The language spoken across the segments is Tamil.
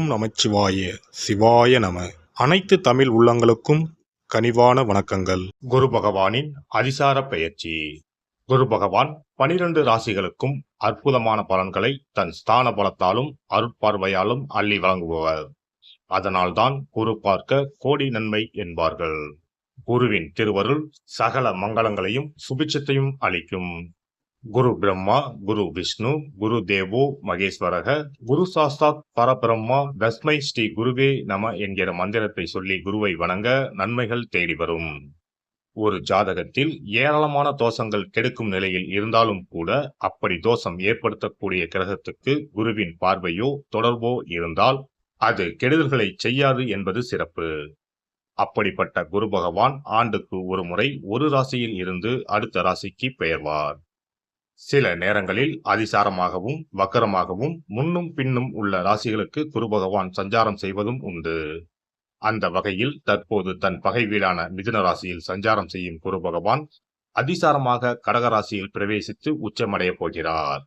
ஓம் நமச்சிவாய சிவாய நம. அனைத்து தமிழ் உள்ளங்களுக்கும் கனிவான வணக்கங்கள். குரு பகவானின் அதிசார பெயர்ச்சி. குரு பகவான் 12 ராசிகளுக்கும் அற்புதமான பலன்களை தன் ஸ்தான பலத்தாலும் அருட்பார்வையாலும் அள்ளி வழங்குபவர். அதனால்தான் குரு பார்க்க கோடி நன்மை என்பார்கள். குருவின் திருவருள் சகல மங்களங்களையும் சுபிட்சத்தையும் அளிக்கும். குரு பிரம்மா, குரு விஷ்ணு, குரு தேவோ மகேஸ்வரக, குரு சாஸ்தாத் பரபிரம்மா, தஸ்மை ஸ்ரீ குருவே நம என்கிற மந்திரத்தை சொல்லி குருவை வணங்க நன்மைகள் தேடி வரும். ஒரு ஜாதகத்தில் ஏராளமான தோஷங்கள் கெடுக்கும் நிலையில் இருந்தாலும் கூட அப்படி தோஷம் ஏற்படுத்தக்கூடிய கிரகத்துக்கு குருவின் பார்வையோ தொடர்போ இருந்தால் அது கெடுதல்களை செய்யாது என்பது சிறப்பு. அப்படிப்பட்ட குரு பகவான் ஆண்டுக்கு ஒரு முறை ஒரு ராசியில் இருந்து அடுத்த ராசிக்கு பெயர்வார். சில நேரங்களில் அதிசாரமாகவும் வக்கரமாகவும் முன்னும் பின்னும் உள்ள ராசிகளுக்கு குரு பகவான் சஞ்சாரம் செய்வதும் உண்டு. அந்த வகையில் தற்போது தன் பகை வீடான மிதுன ராசியில் சஞ்சாரம் செய்யும் குரு பகவான் அதிசாரமாக கடகராசியில் பிரவேசித்து உச்சமடைய போகிறார்.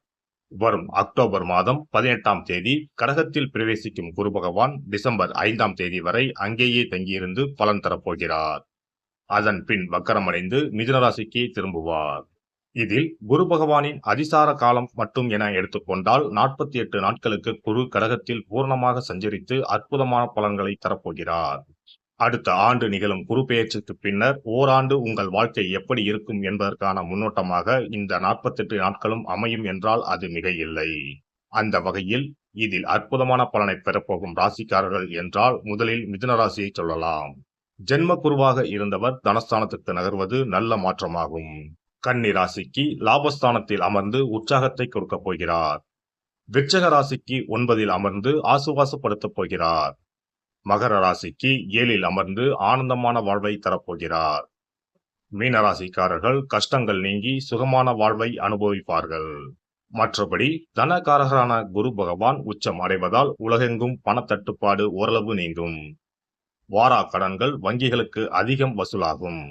வரும் அக்டோபர் மாதம் 18ஆம் தேதி கடகத்தில் பிரவேசிக்கும் குரு பகவான் டிசம்பர் 5ஆம் தேதி வரை அங்கேயே தங்கியிருந்து பலன் தரப்போகிறார். அதன் பின் வக்கரமடைந்து மிதுன ராசிக்கு திரும்புவார். இதில் குரு பகவானின் அதிசார காலம் மட்டும் என எடுத்துக்கொண்டால் 48 நாட்களுக்கு குரு கடகத்தில் பூர்ணமாக சஞ்சரித்து அற்புதமான பலன்களை தரப்போகிறார். அடுத்த ஆண்டு நிகழும் குரு பெயர்ச்சிக்கு பின்னர் ஓராண்டு உங்கள் வாழ்க்கை எப்படி இருக்கும் என்பதற்கான முன்னோட்டமாக இந்த 48 நாட்களும் அமையும் என்றால் அது மிக இல்லை. அந்த வகையில் இதில் அற்புதமான பலனை பெறப்போகும் ராசிக்காரர்கள் என்றால் முதலில் மிதுன ராசியை சொல்லலாம். ஜென்ம குருவாக இருந்தவர் தனஸ்தானத்துக்கு நகர்வது நல்ல மாற்றமாகும். கன்னி ராசிக்கு லாபஸ்தானத்தில் அமர்ந்து உற்சாகத்தை கொடுக்க போகிறார். விருச்சிக ராசிக்கு 9இல் அமர்ந்து ஆசுவாசப்படுத்தப் போகிறார். மகர ராசிக்கு 7இல் அமர்ந்து ஆனந்தமான வாழ்வை தரப்போகிறார். மீனராசிக்காரர்கள் கஷ்டங்கள் நீங்கி சுகமான வாழ்வை அனுபவிப்பார்கள். மற்றபடி தனகாரகரான குரு பகவான் உச்சம் அடைவதால் உலகெங்கும் பணத்தட்டுப்பாடு ஓரளவு நீங்கும். வாரா கடன்கள் வங்கிகளுக்கு அதிகம் வசூலாகும்.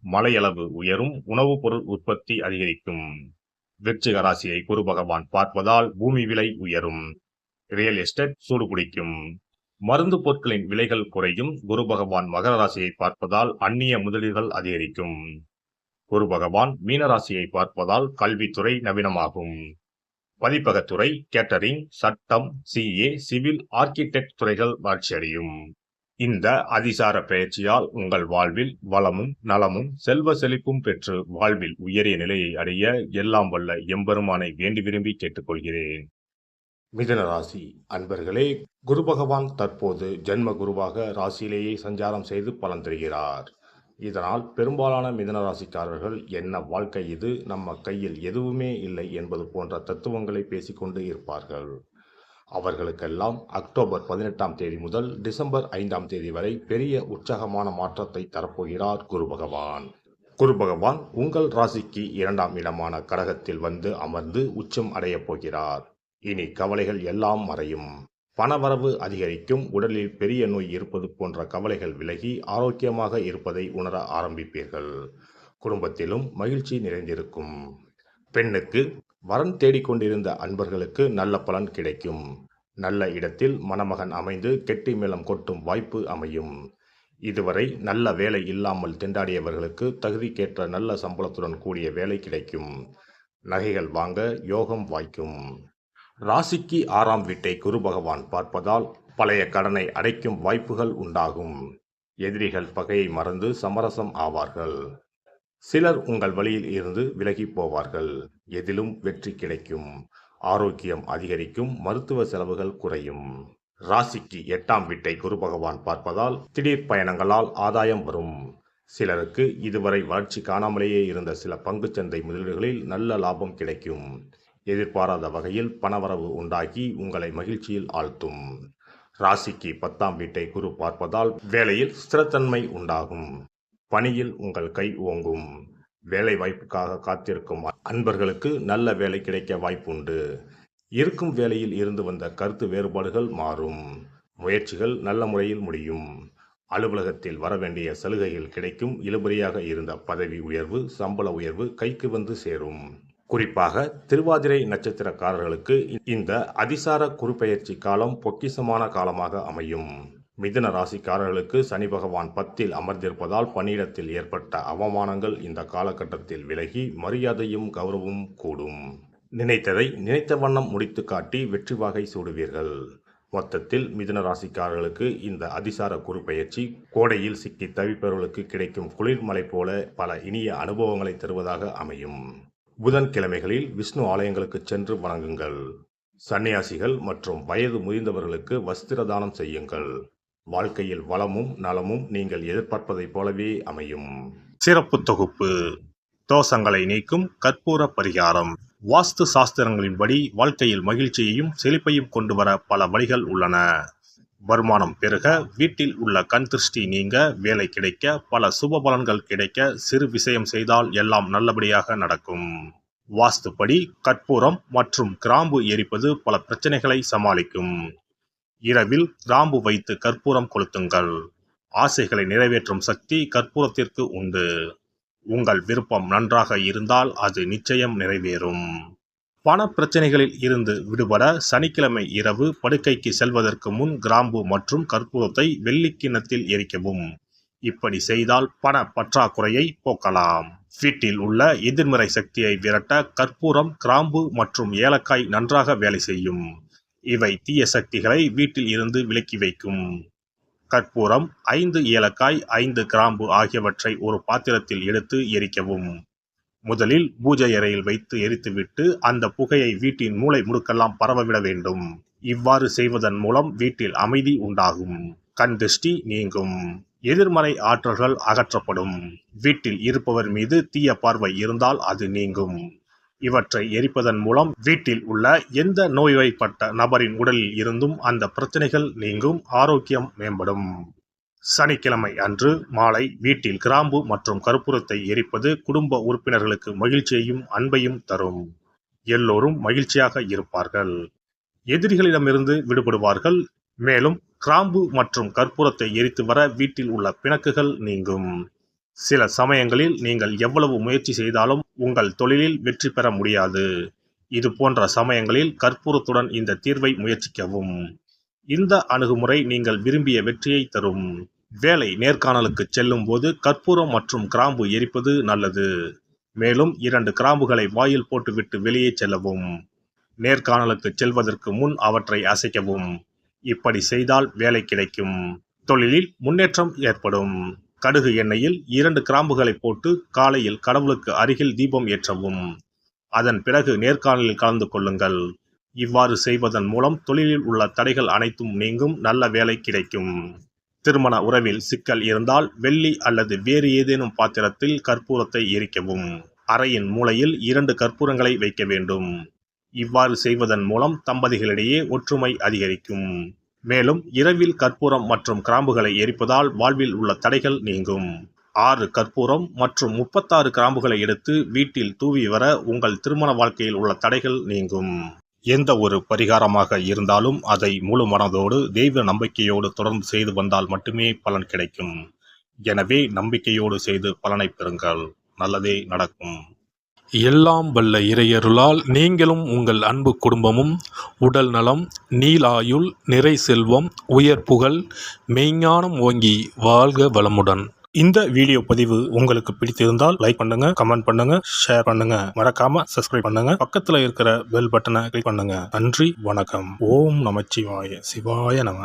மழையளவு உயரும். உணவுப் பொருள் உற்பத்தி அதிகரிக்கும். விருச்சிக ராசியை குரு பகவான் பார்ப்பதால் பூமி விலை உயரும். ரியல் எஸ்டேட் சூடுபிடிக்கும். மருந்து பொருட்களின் விலைகள் குறையும். குரு பகவான் மகர ராசியை பார்ப்பதால் அந்நிய முதலீடுகள் அதிகரிக்கும். குரு பகவான் மீனராசியை பார்ப்பதால் கல்வித்துறை நவீனமாகும். பதிப்பகத்துறை, கேட்டரிங், சட்டம், சிஏ, சிவில், ஆர்கிடெக்ட் துறைகள் வளர்ச்சியடையும். இந்த அதிசார பெயர்ச்சியால் உங்கள் வாழ்வில் வளமும் நலமும் செல்வ செழிப்பும் பெற்று வாழ்வில் உயரிய நிலையை அடைய எல்லாம் வல்ல எம்பெருமானை வேண்டி விரும்பி கேட்டுக்கொள்கிறேன். மிதுன ராசி அன்பர்களே, குரு பகவான் தற்போது ஜென்ம குருவாக ராசியிலேயே சஞ்சாரம் செய்து பலன் தருகிறார். இதனால் பெரும்பாலான மிதுன ராசிக்காரர்கள் என்ன வாழ்க்கை இது, நம்ம கையில் எதுவுமே இல்லை என்பது போன்ற தத்துவங்களை பேசிக்கொண்டு இருப்பார்கள். அவர்களுக்கெல்லாம் அக்டோபர் 18ஆம் தேதி முதல் டிசம்பர் 5ஆம் தேதி வரை பெரிய உற்சாகமான மாற்றத்தை தரப்போகிறார் குரு பகவான். குரு பகவான் உங்கள் ராசிக்கு 2ஆம் இடமான கடகத்தில் வந்து அமர்ந்து உச்சம் அடையப் போகிறார். இனி கவலைகள் எல்லாம் மறையும். பணவரவு அதிகரிக்கும். உடலில் பெரிய நோய் இருப்பது போன்ற கவலைகள் விலகி ஆரோக்கியமாக இருப்பதை உணர ஆரம்பிப்பீர்கள். குடும்பத்திலும் மகிழ்ச்சி நிறைந்திருக்கும். பெண்ணுக்கு வரன் தேடிக்கொண்டிருந்த அன்பர்களுக்கு நல்ல பலன் கிடைக்கும். நல்ல இடத்தில் மணமகன் அமைந்து கெட்டி மேளம் கொட்டும் வாய்ப்பு அமையும். இதுவரை நல்ல வேலை இல்லாமல் திண்டாடியவர்களுக்கு தகுதிக்கேற்ற நல்ல சம்பளத்துடன் கூடிய வேலை கிடைக்கும். நகைகள் வாங்க யோகம் வாய்க்கும். ராசிக்கு 6ஆம் வீட்டை குரு பகவான் பார்ப்பதால் பழைய கடனை அடைக்கும் வாய்ப்புகள் உண்டாகும். எதிரிகள் பகையை மறந்து சமரசம் ஆவார்கள். சிலர் உங்கள் வழியில் இருந்து விலகி போவார்கள். எதிலும் வெற்றி கிடைக்கும். ஆரோக்கியம் அதிகரிக்கும். மருத்துவ செலவுகள் குறையும். ராசிக்கு 8ஆம் வீட்டை குரு பகவான் பார்ப்பதால் திடீர் பயணங்களால் ஆதாயம் வரும். சிலருக்கு இதுவரை வளர்ச்சி காணாமலேயே இருந்த சில பங்குச்சந்தை முதலீடுகளில் நல்ல லாபம் கிடைக்கும். எதிர்பாராத வகையில் பணவரவு உண்டாகி உங்களை மகிழ்ச்சியில் ஆழ்த்தும். ராசிக்கு 10ஆம் வீட்டை குரு பார்ப்பதால் வேலையில் ஸ்திரத்தன்மை உண்டாகும். பணியில் உங்கள் கை ஓங்கும். வேலை வாய்ப்புக்காக காத்திருக்கும் அன்பர்களுக்கு நல்ல வேலை கிடைக்க வாய்ப்புண்டு. இருக்கும் வேலையில் இருந்து வந்த கருத்து வேறுபாடுகள் மாறும். முயற்சிகள் நல்ல முறையில் முடியும். அலுவலகத்தில் வரவேண்டிய சலுகைகள் கிடைக்கும். இழுபறியாக இருந்த பதவி உயர்வு, சம்பள உயர்வு கைக்கு வந்து சேரும். குறிப்பாக திருவாதிரை நட்சத்திரக்காரர்களுக்கு இந்த அதிசார குருபெயர்ச்சி காலம் பொக்கிஷமான காலமாக அமையும். மிதுன ராசிக்காரர்களுக்கு சனி பகவான் 10ல் அமர்ந்திருப்பதால் பணியிடத்தில் ஏற்பட்ட அவமானங்கள் இந்த காலகட்டத்தில் விலகி மரியாதையும் கௌரவமும் கூடும். நினைத்ததை நினைத்த வண்ணம் முடித்து காட்டி வெற்றி வாகை சூடுவீர்கள். மொத்தத்தில் மிதுன ராசிக்காரர்களுக்கு இந்த அதிசார குருபெயர்ச்சி கோடையில் சிக்கி தவிப்பவர்களுக்கு கிடைக்கும் குளிர்மலை போல பல இனிய அனுபவங்களை தருவதாக அமையும். புதன்கிழமைகளில் விஷ்ணு ஆலயங்களுக்கு சென்று வணங்குங்கள். சன்னியாசிகள் மற்றும் வயது முதிர்ந்தவர்களுக்கு வஸ்திர தானம் செய்யுங்கள். வாழ்க்கையில் வளமும் நலமும் நீங்கள் எதிர்பார்ப்பதைப் போலவே அமையும். சிறப்பு தொகுப்பு: தோஷங்களை நீக்கும் கற்பூர பரிகாரம். வாஸ்து சாஸ்திரங்களின்படி வாழ்க்கையில் மகிழ்ச்சியையும் செழிப்பையும் கொண்டு வர பல வழிகள் உள்ளன. வருமானம் பெருக, வீட்டில் உள்ள கண் திருஷ்டி நீங்க, வேலை கிடைக்க, பல சுப பலன்கள் கிடைக்க சிறு விஷயம் செய்தால் எல்லாம் நல்லபடியாக நடக்கும். வாஸ்துப்படி கற்பூரம் மற்றும் கிராம்பு எரிப்பது பல பிரச்சனைகளை சமாளிக்கும். இரவில் கிராம்பு வைத்து கற்பூரம் கொளுத்துங்கள். ஆசைகளை நிறைவேற்றும் சக்தி கற்பூரத்திற்கு உண்டு. உங்கள் விருப்பம் நன்றாக இருந்தால் அது நிச்சயம் நிறைவேறும். பண பிரச்சனைகளில் இருந்து விடுபட சனிக்கிழமை இரவு படுக்கைக்கு செல்வதற்கு முன் கிராம்பு மற்றும் கற்பூரத்தை வெள்ளி கிண்ணத்தில் எரிக்கவும். இப்படி செய்தால் பண பற்றாக்குறையை போக்கலாம். வீட்டில் உள்ள எதிர்மறை சக்தியை விரட்ட கற்பூரம், கிராம்பு மற்றும் ஏலக்காய் நன்றாக வேலை செய்யும். இவை தீய சக்திகளை வீட்டில் இருந்து விலக்கி வைக்கும். கற்பூரம், 5 ஏலக்காய், 5 கிராம்பு ஆகியவற்றை ஒரு பாத்திரத்தில் எடுத்து எரிக்கவும். முதலில் பூஜை அறையில் வைத்து எரித்துவிட்டு அந்த புகையை வீட்டின் மூலை முடுக்கெல்லாம் பரவவிட வேண்டும். இவ்வாறு செய்வதன் மூலம் வீட்டில் அமைதி உண்டாகும். கண் திருஷ்டி நீங்கும். எதிர்மறை ஆற்றல்கள் அகற்றப்படும். வீட்டில் இருப்பவர் மீது தீய பார்வை இருந்தால் அது நீங்கும். இவற்றை எரிப்பதன் மூலம் வீட்டில் உள்ள எந்த நோய்வாய்ப்பட்ட நபரின் உடலில் இருந்தும் அந்த பிரச்சனைகள் நீங்கும். ஆரோக்கியம் மேம்படும். சனிக்கிழமை அன்று மாலை வீட்டில் கிராம்பு மற்றும் கற்பூரத்தை எரிப்பது குடும்ப உறுப்பினர்களுக்கு மகிழ்ச்சியையும் அன்பையும் தரும். எல்லோரும் மகிழ்ச்சியாக இருப்பார்கள். எதிரிகளிடமிருந்து விடுபடுவார்கள். மேலும் கிராம்பு மற்றும் கற்பூரத்தை எரித்து வர வீட்டில் உள்ள பிணக்குகள் நீங்கும். சில சமயங்களில் நீங்கள் எவ்வளவு முயற்சி செய்தாலும் உங்கள் தொழிலில் வெற்றி பெற முடியாது. இது போன்ற சமயங்களில் கற்பூரத்துடன் இந்த தீர்வை முயற்சிக்கவும். இந்த அணுகுமுறை நீங்கள் விரும்பிய வெற்றியை தரும். வேலை நேர்காணலுக்கு செல்லும் போது கற்பூரம் மற்றும் கிராம்பு எரிப்பது நல்லது. மேலும் 2 கிராம்புகளை வாயில் போட்டுவிட்டு வெளியே செல்லவும். நேர்காணலுக்கு செல்வதற்கு முன் அவற்றை அசைக்கவும். இப்படி செய்தால் வேலை கிடைக்கும். தொழிலில் முன்னேற்றம் ஏற்படும். கடுகு எண்ணெயில் 2 கிராம்புகளை போட்டு காலையில் கடவுளுக்கு அருகில் தீபம் ஏற்றவும். அதன் பிறகு நேர்காணலில் கலந்து கொள்ளுங்கள். இவ்வாறு செய்வதன் மூலம் தொழிலில் உள்ள தடைகள் அனைத்தும் நீங்கும். நல்ல வேலை கிடைக்கும். திருமண உறவில் சிக்கல் இருந்தால் வெள்ளி அல்லது வேறு ஏதேனும் பாத்திரத்தில் கற்பூரத்தை எரிக்கவும். அறையின் மூலையில் 2 கற்பூரங்களை வைக்க வேண்டும். இவ்வாறு செய்வதன் மூலம் தம்பதிகளிடையே ஒற்றுமை அதிகரிக்கும். மேலும் இரவில் கற்பூரம் மற்றும் கிராம்புகளை எரிப்பதால் வாழ்வில் உள்ள தடைகள் நீங்கும். 6 கற்பூரம் மற்றும் 36 கிராம்புகளை எடுத்து வீட்டில் தூவி வர உங்கள் திருமண வாழ்க்கையில் உள்ள தடைகள் நீங்கும். எந்த ஒரு பரிகாரமாக இருந்தாலும் அதை முழு மனதோடு தெய்வ நம்பிக்கையோடு தொடர்ந்து செய்து வந்தால் மட்டுமே பலன் கிடைக்கும். எனவே நம்பிக்கையோடு செய்து பலனை பெறுங்கள். நல்லதே நடக்கும். எல்லாம் வல்ல இறையருளால் நீங்களும் உங்கள் அன்பு குடும்பமும் உடல் நலம், நீளாயுள், நிறை செல்வம், உயர் புகழ், மெய்ஞானம் ஓங்கி வாழ்க வளமுடன். இந்த வீடியோ பதிவு உங்களுக்கு பிடித்திருந்தால் லைக் பண்ணுங்க, கமெண்ட் பண்ணுங்க, ஷேர் பண்ணுங்க. மறக்காம சப்ஸ்கிரைப் பண்ணுங்க. பக்கத்துல இருக்கிற பெல் பட்டனை கிளிக் பண்ணுங்க. நன்றி, வணக்கம். ஓம் நமச்சிவாய. சிவாய நம.